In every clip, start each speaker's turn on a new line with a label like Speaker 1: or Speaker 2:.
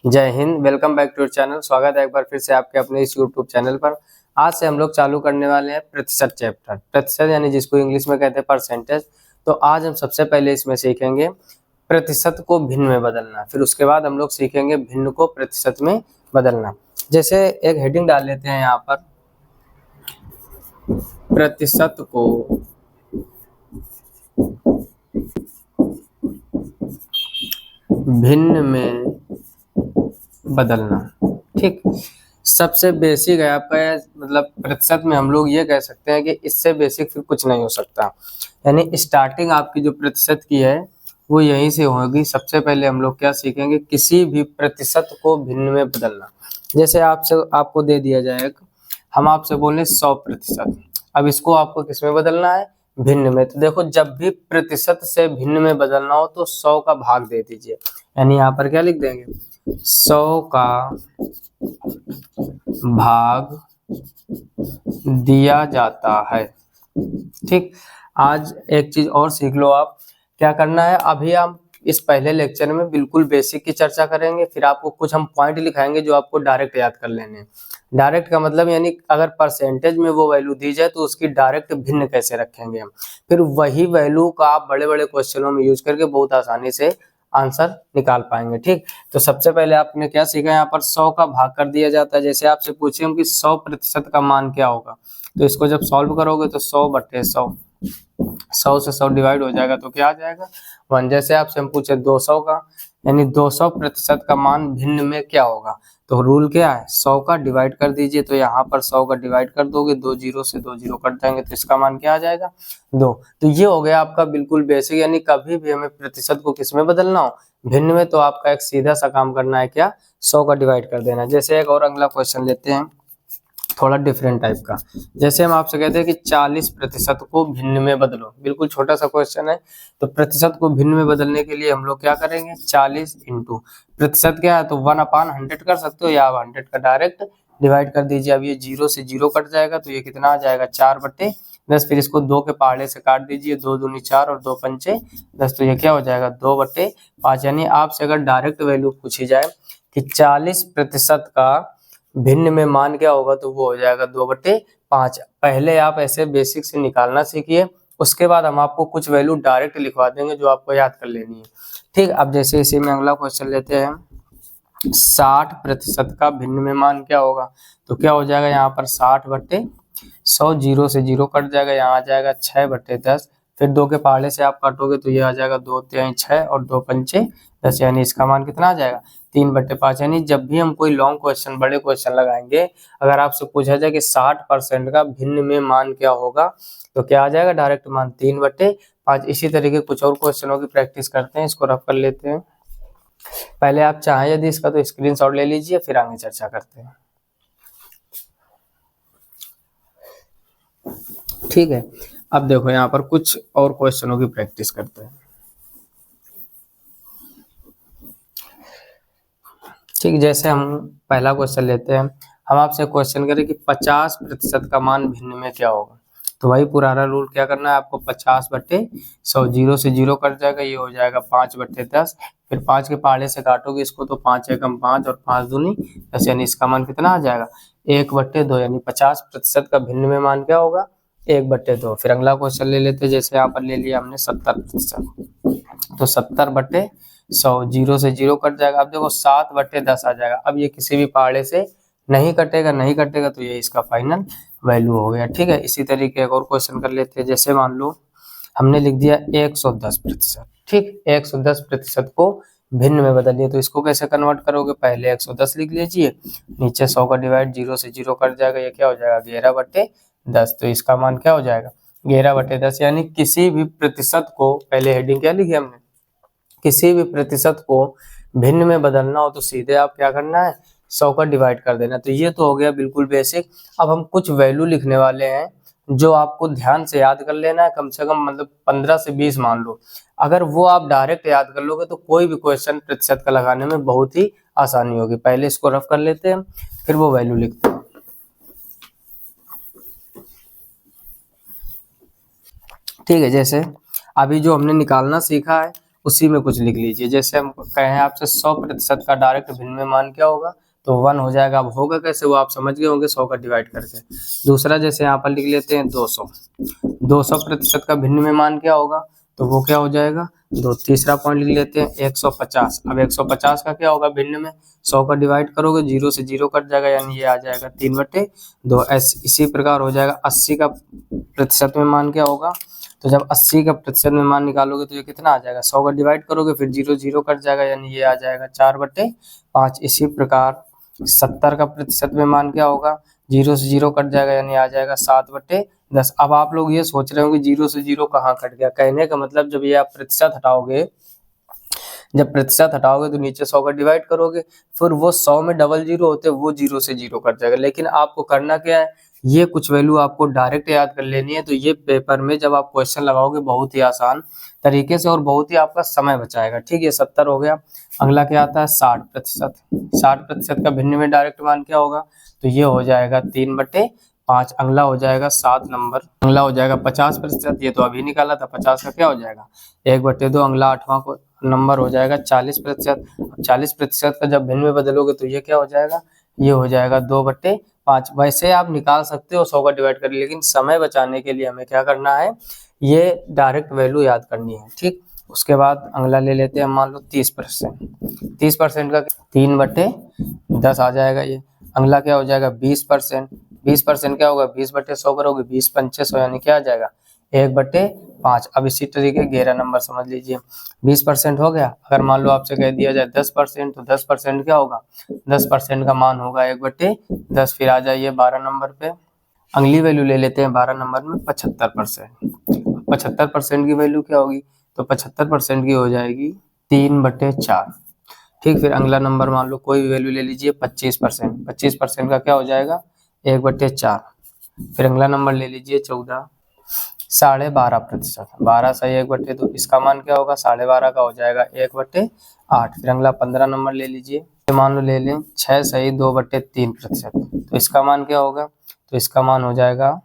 Speaker 1: जय हिंद। Welcome back to channel. स्वागत है एक बार फिर से आपके अपने इस यूट्यूब चैनल पर। आज से हम लोग चालू करने वाले हैं प्रतिशत चैप्टर। प्रतिशत यानी जिसको इंग्लिश में कहते हैं परसेंटेज। तो आज हम सबसे पहले इसमें सीखेंगे प्रतिशत को भिन्न में बदलना, फिर उसके बाद हम लोग सीखेंगे भिन्न को प्रतिशत में बदलना। जैसे एक हेडिंग डाल लेते हैं यहाँ पर, प्रतिशत को भिन्न में बदलना। ठीक, सबसे बेसिक है आपका, मतलब प्रतिशत में हम लोग ये कह सकते हैं कि इससे बेसिक फिर कुछ नहीं हो सकता। यानी स्टार्टिंग आपकी जो प्रतिशत की है वो यहीं से होगी। सबसे पहले हम लोग क्या सीखेंगे, किसी भी प्रतिशत को भिन्न में बदलना। जैसे आपको दे दिया जाए, हम आपसे बोले 100%, अब इसको आपको किस में बदलना है, भिन्न में। तो देखो, जब भी प्रतिशत से भिन्न में बदलना हो तो 100 का भाग दे दीजिए। यानी यहाँ पर क्या लिख देंगे, 100 का भाग दिया जाता है। ठीक, आज एक चीज और सीख लो आप, क्या करना है। अभी हम इस पहले लेक्चर में बिल्कुल बेसिक की चर्चा करेंगे, फिर आपको कुछ हम पॉइंट लिखाएंगे जो आपको डायरेक्ट याद कर लेने हैं। डायरेक्ट का मतलब यानी अगर परसेंटेज में वो वैल्यू दी जाए तो उसकी डायरेक्ट भिन्न कैसे रखेंगे हम, फिर वही वैल्यू का आप बड़े बड़े क्वेश्चनों में यूज करके बहुत आसानी से आंसर निकाल पाएंगे। ठीक, तो सबसे पहले आपने क्या सीखा, यहाँ पर 100 का भाग कर दिया जाता है। जैसे आपसे पूछे हम कि 100% का मान क्या होगा, तो इसको जब सॉल्व करोगे तो 100/100, 100 से 100 डिवाइड हो जाएगा तो क्या आ जाएगा, 1। जैसे आपसे हम पूछे 200 का, यानी 200% का मान भिन्न में क्या होगा, तो रूल क्या है, 100 का डिवाइड कर दीजिए। तो यहाँ पर 100 का डिवाइड कर दोगे, 2 जीरो से 2 जीरो कट जाएंगे तो इसका मान क्या आ जाएगा, 2। तो ये हो गया आपका बिल्कुल बेसिक। यानी कभी भी हमें प्रतिशत को किस में बदलना हो, भिन्न में, तो आपका एक सीधा सा काम करना है, क्या, 100 का डिवाइड कर देना। जैसे एक और अगला क्वेश्चन लेते हैं, थोड़ा डिफरेंट टाइप का। जैसे हम आपसे कहते हैं कि 40% को भिन्न में बदलो, बिल्कुल छोटा सा क्वेश्चन है। तो प्रतिशत को भिन्न में बदलने के लिए हम लोग क्या करेंगे, 40 इंटू प्रतिशत क्या है, तो 1/100 कर सकते हो, या आप 100 का डायरेक्ट डिवाइड कर दीजिए। अब ये 0 से 0 कट जाएगा तो ये कितना आ जाएगा, 4/10। फिर इसको 2 के पहाड़े से काट दीजिए, 2 दूनी 4 और 2 पंचे 10, तो ये क्या हो जाएगा, 2/5। यानी आपसे अगर डायरेक्ट वैल्यू पूछी जाए कि 40% का भिन्न में मान क्या होगा, तो वो हो जाएगा 2/5। पहले आप ऐसे बेसिक से निकालना सीखिए, उसके बाद हम आपको कुछ वैल्यू डायरेक्ट लिखवा देंगे जो आपको याद कर लेनी है। ठीक, अब जैसे इसी में अगला क्वेश्चन लेते हैं, 60% का भिन्न में मान क्या होगा, तो क्या हो जाएगा, यहाँ पर 60/100, 0 से 0 कट जाएगा, यहाँ आ जाएगा 6/10। फिर 2 के पहाड़े से आप काटोगे तो ये आ जाएगा 2 तिहाई 6 और 2 पंचे 10, यानी इसका मान कितना आ जाएगा, 3/5। यानी जब भी हम कोई लॉन्ग क्वेश्चन, बड़े क्वेश्चन लगाएंगे, अगर आपसे पूछा जाए कि 60% का भिन्न में मान क्या होगा, तो क्या आ जाएगा, डायरेक्ट मान 3/5। इसी तरीके कुछ और क्वेश्चनों की प्रैक्टिस करते हैं, इसको रफ कर लेते हैं। पहले आप चाहें यदि इसका तो स्क्रीनशॉट ले लीजिए, फिर आगे चर्चा करते हैं। ठीक है, अब देखो यहाँ पर कुछ और क्वेश्चनों की प्रैक्टिस करते हैं। ठीक, जैसे हम पहला क्वेश्चन लेते हैं, हम आपसे क्वेश्चन करें कि 50% का मान भिन्न में क्या होगा, तो वही पुराना रूल क्या करना है आपको, 50/100, 0 से 0 कट जाएगा, ये हो जाएगा 5/10। फिर 5 के पहाड़े से काटोगे इसको तो 5 एकम 5 और 5 दूनी 10, यानी इसका मान कितना आ जाएगा, 1/2। यानी 50% का भिन्न में मान क्या होगा, 1/2। फिर अगला क्वेश्चन ले लेते हैं, जैसे यहाँ पर ले लिया हमने 70%, तो 70/100, 0 से 0 कट जाएगा। अब देखो 7/10 आ जाएगा। अब ये किसी भी पहाड़े से नहीं कटेगा, तो ये इसका फाइनल वैल्यू हो गया। ठीक है, इसी तरीके एक और क्वेश्चन कर लेते हैं। जैसे मान लो हमने लिख दिया 110%। ठीक, 110% को भिन्न में बदलिए, तो इसको कैसे कन्वर्ट करोगे, पहले 110 लिख लीजिए, नीचे 100 का डिवाइड, 0 से 0 कट जाएगा, ये क्या हो जाएगा, 11/10। तो इसका मान क्या हो जाएगा, 11/10। यानी किसी भी प्रतिशत को, पहले हेडिंग क्या लिखी हमने, किसी भी प्रतिशत को भिन्न में बदलना हो तो सीधे आप क्या करना है, 100 का डिवाइड कर देना। तो ये तो हो गया बिल्कुल बेसिक। अब हम कुछ वैल्यू लिखने वाले हैं जो आपको ध्यान से याद कर लेना है, कम से कम मतलब 15 से 20 मान लो। अगर वो आप डायरेक्ट याद कर लोगे तो कोई भी क्वेश्चन प्रतिशत का लगाने में बहुत ही आसानी होगी। पहले इसको रफ कर लेते हैं, फिर वो वैल्यू लिखते हैं। ठीक है, जैसे अभी जो हमने निकालना सीखा है उसी में कुछ लिख लीजिए। जैसे हम कहें आपसे 100% का डायरेक्ट भिन्न में मान क्या होगा, तो 1 हो जाएगा। अब होगा कैसे वो आप समझ गए होंगे, 100 का डिवाइड करके। दूसरा जैसे यहाँ पर लिख लेते हैं 200, 200% का भिन्न में मान क्या होगा, तो वो क्या हो जाएगा 2। तीसरा पॉइंट लिख लेते हैं 150। अब 150 का क्या होगा भिन्न में, 100 का डिवाइड करोगे 0 से 0 कट जाएगा, यानी ये आ जाएगा 3/2। इसी प्रकार हो जाएगा 80 का प्रतिशत में मान क्या होगा, तो जब 80 का प्रतिशत में मान निकालोगे तो ये कितना आ जाएगा, 100 का डिवाइड करोगे फिर 0 0 कट जाएगा, यानी ये आ जाएगा 4/5। इसी प्रकार 70 का प्रतिशत में मान क्या होगा, 0 से 0 कट जाएगा, यानी आ जाएगा 7/10। अब आप लोग ये सोच रहे हो कि 0 से 0 कहाँ कट गया, कहने का मतलब जब ये आप प्रतिशत हटाओगे, जब प्रतिशत हटाओगे तो नीचे 100 का डिवाइड करोगे, फिर वो 100 में डबल 0 होते वो 0 से 0 कट जाएगा। लेकिन आपको करना क्या है, ये कुछ वैल्यू आपको डायरेक्ट याद कर लेनी है। तो ये पेपर में जब आप क्वेश्चन लगाओगे बहुत ही आसान तरीके से और बहुत ही आपका समय बचाएगा। ठीक है, 70 हो गया। अगला क्या आता है 60%। 60% का भिन्न में डायरेक्ट मान क्या होगा, तो ये हो जाएगा 3/5। अगला हो जाएगा 7 नंबर, अगला हो जाएगा 50%। ये तो अभी निकाला था, 50 का क्या हो जाएगा 1/2। अगला 8वां नंबर हो जाएगा 40%। 40% का जब भिन्न में बदलोगे तो ये क्या हो जाएगा, ये हो जाएगा 2/5। वैसे आप निकाल सकते हो 100 का डिवाइड कर, लेकिन समय बचाने के लिए हमें क्या करना है, ये डायरेक्ट वैल्यू याद करनी है। ठीक, उसके बाद अगला ले लेते हैं, मान लो 30%। 30% का 3/10 आ जाएगा ये। अगला क्या हो जाएगा 20%। 20% क्या होगा, 20/100 करोगे 20×5 100, यानी क्या आ जाएगा 1/5। अब इसी तरीके 11 नंबर समझ लीजिए, 20% हो गया। अगर मान लो आपसे कह दिया जाए 10%, तो 10% क्या होगा, 10% का मान होगा 1/10। फिर आ जाइए 12 नंबर पे, अगली वैल्यू ले लेते हैं 12 नंबर में 75%। 75% की वैल्यू क्या होगी, तो 75% की हो जाएगी 3/4। ठीक, फिर अगला नंबर मान लो कोई भी वैल्यू ले लीजिए 25%। 25% का क्या हो जाएगा 1/4। फिर अगला नंबर ले लीजिए 14, 12.5%। 12 सही 1/2, इसका मान क्या होगा 12.5 का हो जाएगा 1/8। फिर अगला 15 नंबर ले लीजिए, मान लो ले लें 6 सही 2/3%। तो इसका मान क्या होगा, तो इसका मान हो जाएगा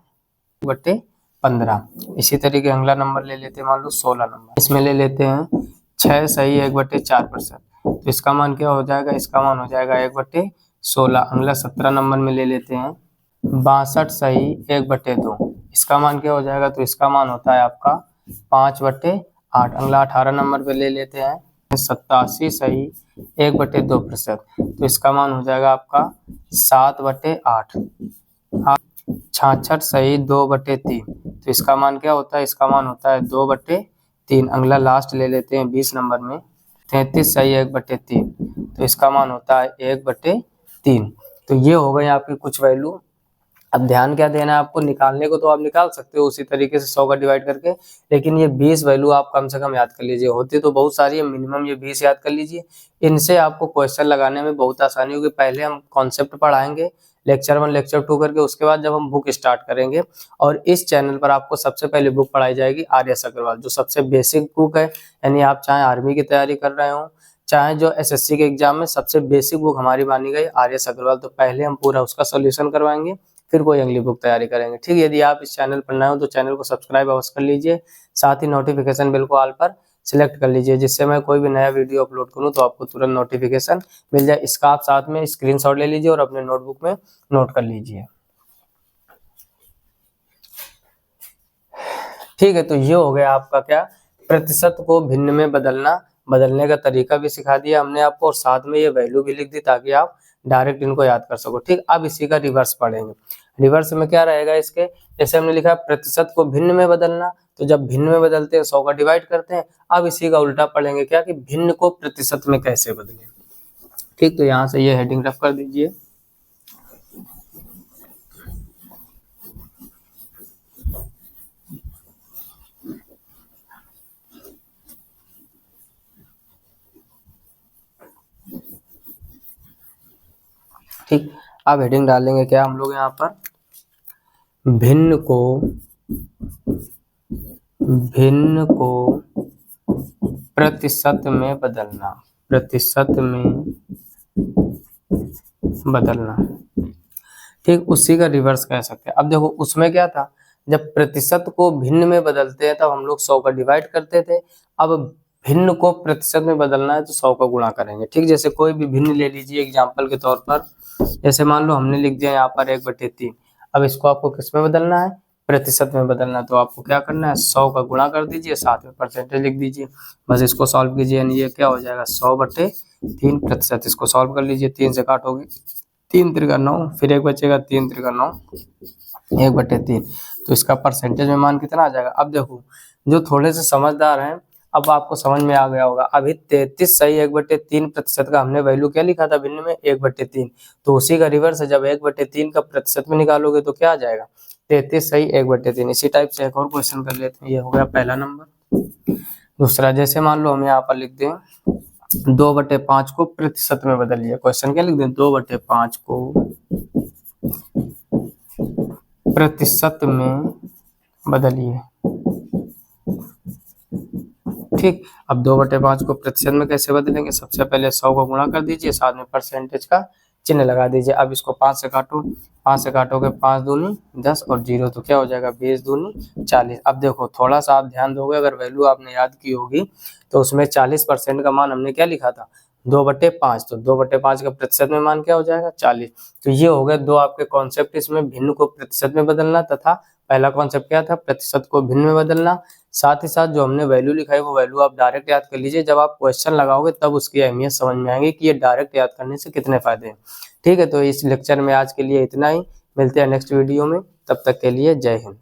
Speaker 1: 1/15। इसी तरीके अगला नंबर ले लेते हैं, मान लो 16 नंबर, इसमें ले लेते हैं 6 सही 1/4%। तो इसका मान क्या हो जाएगा, इसका मान हो जाएगा 1/16। अगला 17 नंबर में ले लेते हैं 62 सही 1/2। इसका मान क्या हो जाएगा, तो इसका मान होता है आपका 5/8। अगला 18 नंबर पे ले लेते हैं 87 सही 1/2%। तो इसका मान हो जाएगा आपका 7/8। 66 सही 2/3। तो इसका मान क्या होता है, इसका मान होता है 2/3। अगला लास्ट ले लेते हैं 20 नंबर में 33 सही 1/3। तो इसका मान होता है 1/3। तो ये हो गई आपकी कुछ वैल्यू। अब ध्यान क्या देना है आपको, निकालने को तो आप निकाल सकते हो उसी तरीके से 100 का डिवाइड करके, लेकिन ये 20 वैल्यू आप कम से कम याद कर लीजिए। होती तो बहुत सारी है, मिनिमम ये 20 याद कर लीजिए। इनसे आपको क्वेश्चन लगाने में बहुत आसानी होगी। पहले हम कॉन्सेप्ट पढ़ाएंगे लेक्चर 1 लेक्चर 2 करके, उसके बाद जब हम बुक स्टार्ट करेंगे। और इस चैनल पर आपको सबसे पहले बुक पढ़ाई जाएगी आर.एस. अग्रवाल, जो सबसे बेसिक बुक है। यानी आप चाहे आर्मी की तैयारी कर रहे हो, चाहे जो एसएससी के एग्जाम में, सबसे बेसिक बुक हमारी मानी गई आर.एस. अग्रवाल। तो पहले हम पूरा उसका सोल्यूशन करवाएंगे, फिर कोई अगली बुक तैयारी करेंगे। ठीक है, यदि आप इस चैनल पर नए हो तो चैनल को सब्सक्राइब अवश्य कर लीजिए, साथ ही नोटिफिकेशन बेल को ऑल पर सिलेक्ट कर लीजिए, जिससे मैं कोई भी नया वीडियो अपलोड करूं तो आपको तुरंत नोटिफिकेशन मिल जाए। इसका आप साथ में स्क्रीनशॉट ले लीजिए और अपने नोटबुक में नोट कर लीजिए। ठीक है, तो ये हो गया आपका क्या, प्रतिशत को भिन्न में बदलने का तरीका भी सिखा दिया हमने आपको, और साथ में ये वैल्यू भी लिख दी ताकि आप डायरेक्ट इनको याद कर सको। ठीक, अब इसी का रिवर्स पढ़ेंगे। रिवर्स में क्या रहेगा इसके, जैसे हमने लिखा प्रतिशत को भिन्न में बदलना, तो जब भिन्न में बदलते हैं 100 का डिवाइड करते हैं। अब इसी का उल्टा पढ़ेंगे क्या, कि भिन्न को प्रतिशत में कैसे बदलें। ठीक, तो यहाँ से ये हेडिंग रफ कर दीजिए। ठीक, अब हेडिंग डालेंगे क्या हम लोग यहाँ पर, भिन्न को प्रतिशत में बदलना, प्रतिशत में बदलना। ठीक, उसी का रिवर्स कह सकते हैं। अब देखो उसमें क्या था, जब प्रतिशत को भिन्न में बदलते हैं तब हम लोग 100 का डिवाइड करते थे। अब भिन्न को प्रतिशत में बदलना है तो 100 का गुणा करेंगे। ठीक, जैसे कोई भी भिन्न ले लीजिए एग्जांपल के तौर पर, जैसे मान लो हमने लिख दिया यहाँ पर 1/3। अब इसको आपको किस में बदलना है, प्रतिशत में बदलना है। तो आपको क्या करना है, 100 का गुणा कर दीजिए, साथ में परसेंटेज लिख दीजिए, बस इसको सॉल्व कीजिए। यानी ये क्या हो जाएगा 100/3 प्रतिशत। इसको सॉल्व कर लीजिए, 3 से काटोगे 3 त्रिका 9, फिर 1 बचेगा 3 त्रिका 9, 1/3। तो इसका परसेंटेज में मान कितना आ जाएगा। अब देखो जो थोड़े से समझदार हैं, अब आपको समझ में आ गया होगा। अभी 33 सही 1/3 प्रतिशत का हमने वैल्यू क्या लिखा था भिन्न में, 1/3। तो उसी का रिवर्स है, जब 1/3 का प्रतिशत में निकालोगे तो क्या आ जाएगा, 33 सही 1/3। इसी टाइप से एक और क्वेश्चन कर लेते हैं। ये हो गया पहला नंबर। दूसरा, जैसे मान लो हम यहाँ पर लिख दें 2/5 को प्रतिशत में बदलिए। क्वेश्चन क्या लिख दें, 2/5 को प्रतिशत में बदलिए। ठीक, अब 2/5 को प्रतिशत में कैसे बदलेंगे, सबसे पहले 100 को गुणा कर दीजिए, साथ में परसेंटेज का चिन्ह लगा दीजिए। अब इसको 5 से काटो, 5 से काटोगे 5 दूनी 10 और 0 तो क्या हो जाएगा 20 दूनी 40। अब देखो थोड़ा सा आप ध्यान दोगे, अगर वैल्यू आपने याद की होगी तो उसमें 40% का मान हमने क्या लिखा था 2/5। तो 2/5 का प्रतिशत में मान क्या हो जाएगा 40। तो ये हो गए दो आपके कॉन्सेप्ट, इसमें भिन्न को प्रतिशत में बदलना तथा पहला कॉन्सेप्ट क्या था, प्रतिशत को भिन्न में बदलना। साथ ही साथ जो हमने वैल्यू लिखा है वो वैल्यू आप डायरेक्ट याद कर लीजिए, जब आप क्वेश्चन लगाओगे तब उसकी अहमियत समझ में आएगी कि ये डायरेक्ट याद करने से कितने फायदे हैं। ठीक है, तो इस लेक्चर में आज के लिए इतना ही, मिलते हैं नेक्स्ट वीडियो में, तब तक के लिए जय हिंद।